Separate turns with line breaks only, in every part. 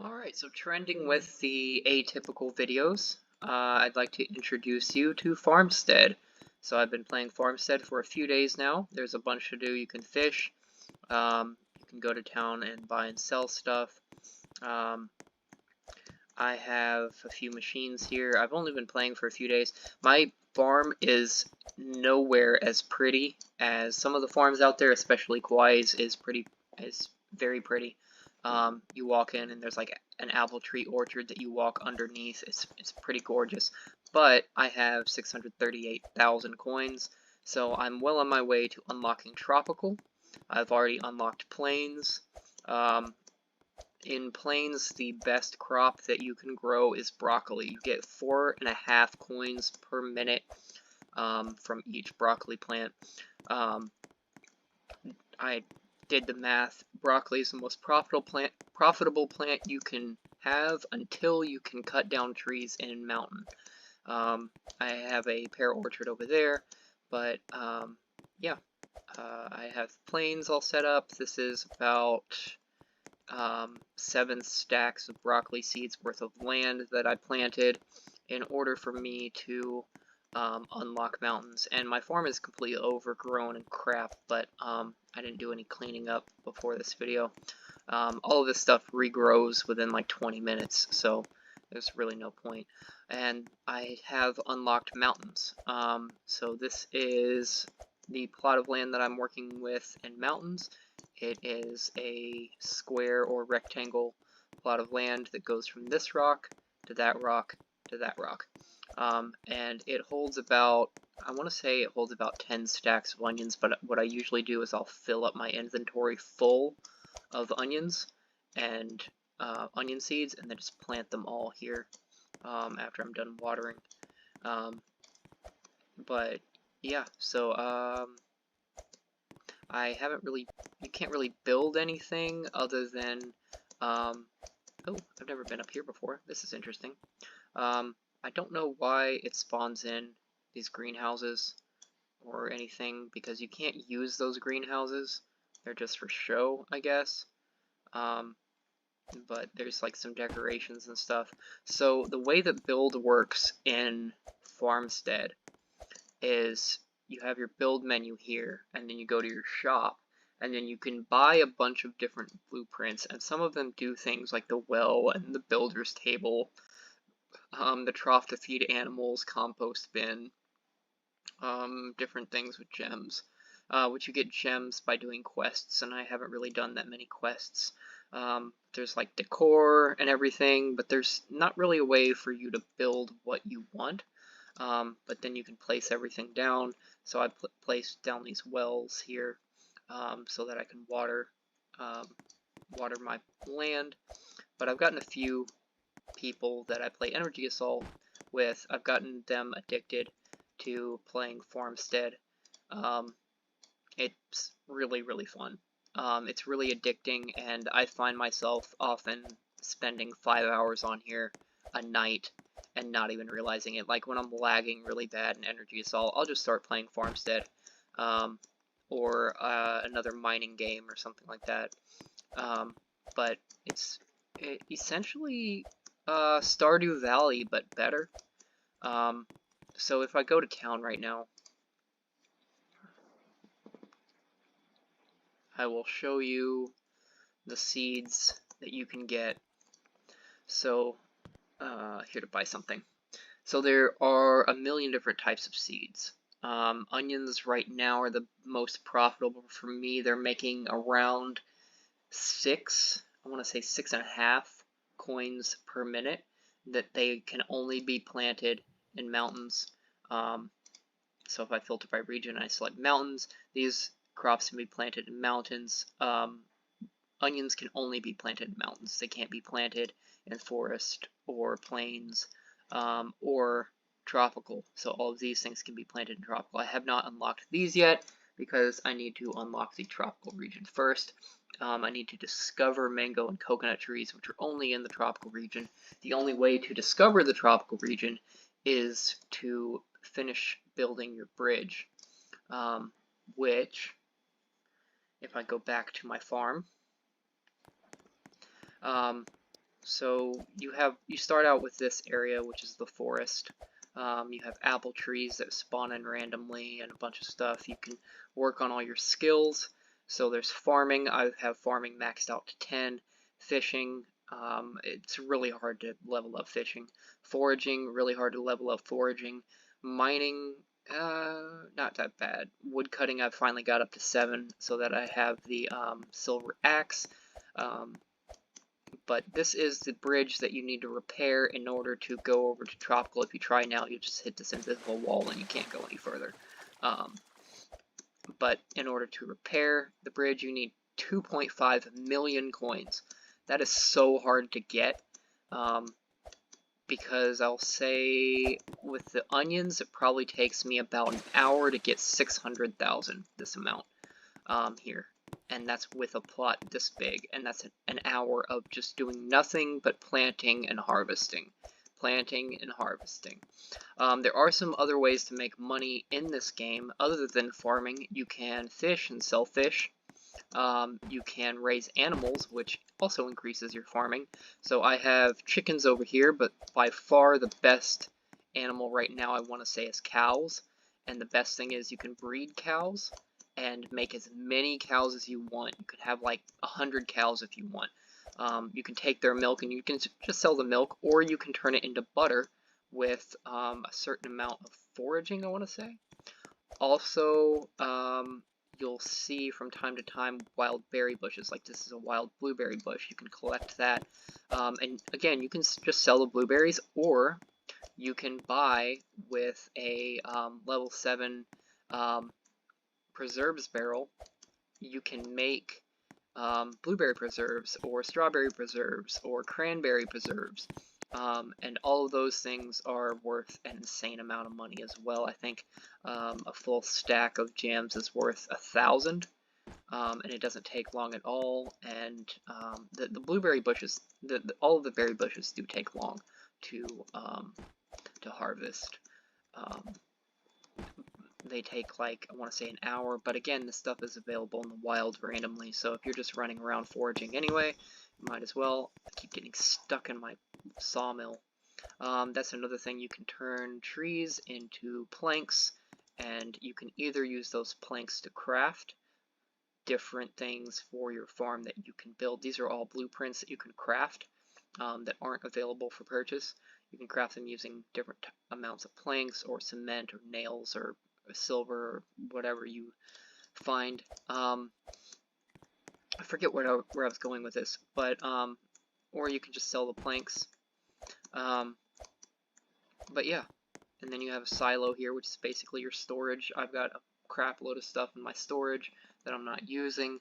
Alright, so trending with the atypical videos, I'd like to introduce you to Farmstead. So I've been playing Farmstead for a few days now. There's a bunch to do. You can fish, you can go to town and buy and sell stuff. I have a few machines here. I've only been playing for a few days. My farm is nowhere as pretty as some of the farms out there, especially Kauai's is very pretty. You walk in and there's like an apple tree orchard that you walk underneath. It's pretty gorgeous. But I have 638,000 coins, so I'm well on my way to unlocking tropical. I've already unlocked plains. In plains, the best crop that you can grow is broccoli. You get 4.5 coins per minute from each broccoli plant. I did the math. Broccoli is the most profitable plant you can have until you can cut down trees in mountain. I have a pear orchard over there, but yeah, I have plains all set up. This is about 7 stacks of broccoli seeds worth of land that I planted in order for me to unlock mountains. And my farm is completely overgrown and crap, but I didn't do any cleaning up before this video. All of this stuff regrows within like 20 minutes, so there's really no point. And I have unlocked mountains. So this is the plot of land that I'm working with in mountains. It is a square or rectangle plot of land that goes from this rock to that rock to that rock. And it holds about, I want to say it holds about 10 stacks of onions, but what I usually do is I'll fill up my inventory full of onions and onion seeds and then just plant them all here after I'm done watering. But yeah, so I haven't really, you can't really build anything other than, oh, I've never been up here before. This is interesting. I don't know why it spawns in these greenhouses or anything, because you can't use those greenhouses. They're just for show, I guess. But there's like some decorations and stuff. So the way that build works in Farmstead is you have your build menu here, and then you go to your shop, and then you can buy a bunch of different blueprints, and some of them do things like the well and the builder's table, the trough to feed animals, compost bin, different things with gems, which you get gems by doing quests, and I haven't really done that many quests. There's like decor and everything, but there's not really a way for you to build what you want. But then you can place everything down. So I placed down these wells here so that I can water my land. But I've gotten a few people that I play Energy Assault with. I've gotten them addicted to playing Farmstead. It's really, really fun. It's really addicting, and I find myself often spending 5 hours on here a night and not even realizing it. Like when I'm lagging really bad in Energy Assault, I'll just start playing Farmstead, or another mining game or something like that. But it's essentially Stardew Valley, but better. So if I go to town right now, I will show you the seeds that you can get. So here to buy something. So there are a million different types of seeds. Onions right now are the most profitable for me. They're making around 6, I want to say 6.5 coins per minute, that they can only be planted in mountains. So if I filter by region and I select mountains, these crops can be planted in mountains. Onions can only be planted in mountains. They can't be planted in forest or plains or tropical. So all of these things can be planted in tropical. I have not unlocked these yet because I need to unlock the tropical region first. I need to discover mango and coconut trees, which are only in the tropical region. The only way to discover the tropical region is to finish building your bridge, which, if I go back to my farm, So you start out with this area, which is the forest. You have apple trees that spawn in randomly and a bunch of stuff. You can work on all your skills. So there's farming. I have farming maxed out to 10. Fishing, it's really hard to level up fishing. Foraging, really hard to level up foraging. Mining, not that bad. Wood cutting, I've finally got up to 7 so that I have the silver axe. But this is the bridge that you need to repair in order to go over to Tropical. If you try now, you just hit this invisible wall and you can't go any further. But in order to repair the bridge, you need 2.5 million coins. That is so hard to get, because I'll say with the onions, it probably takes me about an hour to get 600,000, this amount here. And that's with a plot this big, and that's an hour of just doing nothing but planting and harvesting. Planting and harvesting. There are some other ways to make money in this game other than farming. You can fish and sell fish. You can raise animals, which also increases your farming. So I have chickens over here, but by far the best animal right now I want to say is cows. And the best thing is you can breed cows and make as many cows as you want. You could have like 100 cows if you want. You can take their milk and you can just sell the milk, or you can turn it into butter with a certain amount of foraging, I want to say. Also, you'll see from time to time wild berry bushes. Like this is a wild blueberry bush. You can collect that. And again, you can just sell the blueberries, or you can buy with a level 7 preserves barrel. You can make blueberry preserves, or strawberry preserves, or cranberry preserves. And all of those things are worth an insane amount of money as well. I think a full stack of jams is worth 1,000, and it doesn't take long at all. And the blueberry bushes, all of the berry bushes do take long to harvest. They take like, I want to say an hour, but again, this stuff is available in the wild randomly, so if you're just running around foraging anyway, you might as well. I keep getting stuck in my sawmill. That's another thing. You can turn trees into planks, and you can either use those planks to craft different things for your farm that you can build. These are all blueprints that you can craft that aren't available for purchase. You can craft them using different amounts of planks or cement or nails or silver or whatever you find. I forget where I was going with this, but or you can just sell the planks. But yeah, and then you have a silo here, which is basically your storage. I've got a crap load of stuff in my storage that I'm not using.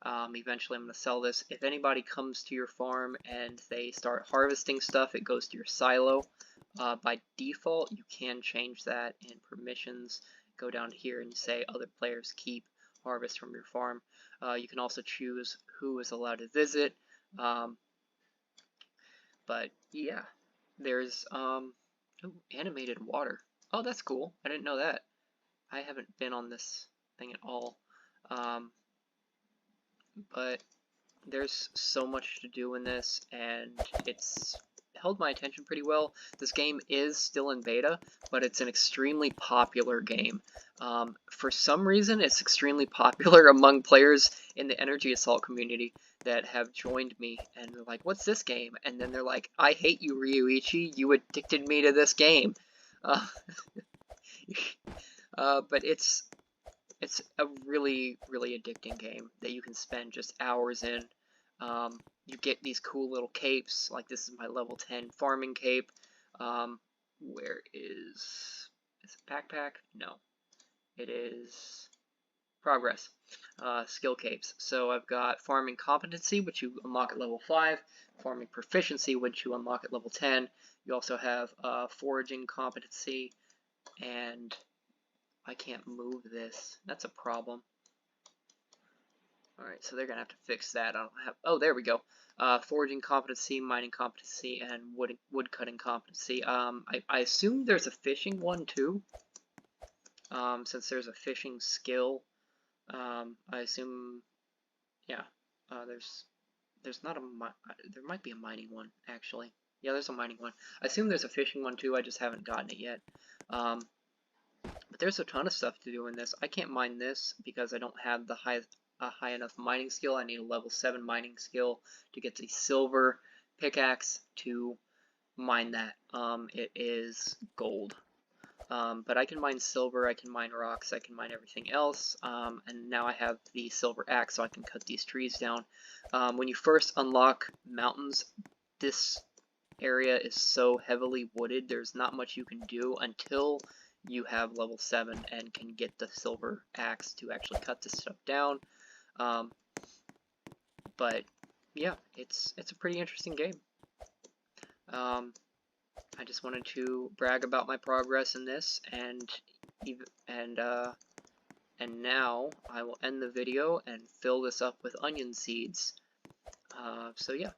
Eventually I'm going to sell this. If anybody comes to your farm and they start harvesting stuff, it goes to your silo. By default, you can change that in permissions. Go down here and say other players keep harvest from your farm. You can also choose who is allowed to visit. But yeah, there's animated water. Oh, that's cool. I didn't know that. I haven't been on this thing at all. But there's so much to do in this, and it's held my attention pretty well. This game is still in beta, but it's an extremely popular game. For some reason, it's extremely popular among players in the Energy Assault community that have joined me, and they're like, what's this game? And then they're like, I hate you, Ryuichi, you addicted me to this game. But it's a really, really addicting game that you can spend just hours in. You get these cool little capes, like this is my level 10 farming cape. Where is it backpack? No. It is progress. Skill capes. So I've got farming competency, which you unlock at level 5, farming proficiency, which you unlock at level 10. You also have foraging competency, and I can't move this. That's a problem. Alright, so they're going to have to fix that. I don't have... Oh, there we go. Foraging competency, mining competency, and wood cutting competency. I assume there's a fishing one, too. Since there's a fishing skill. I assume... Yeah. There's there's not a there might be a mining one actually. Yeah, there's a mining one. I assume there's a fishing one too. I just haven't gotten it yet. But there's a ton of stuff to do in this. I can't mine this because I don't have the high enough mining skill. I need a level 7 mining skill to get the silver pickaxe to mine that. It is gold. But I can mine silver, I can mine rocks, I can mine everything else, and now I have the silver axe so I can cut these trees down. When you first unlock mountains, this area is so heavily wooded, there's not much you can do until you have level 7 and can get the silver axe to actually cut this stuff down. But yeah, it's a pretty interesting game. I just wanted to brag about my progress in this, and now I will end the video and fill this up with onion seeds. So yeah,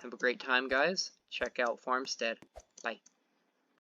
have a great time, guys. Check out Farmstead. Bye.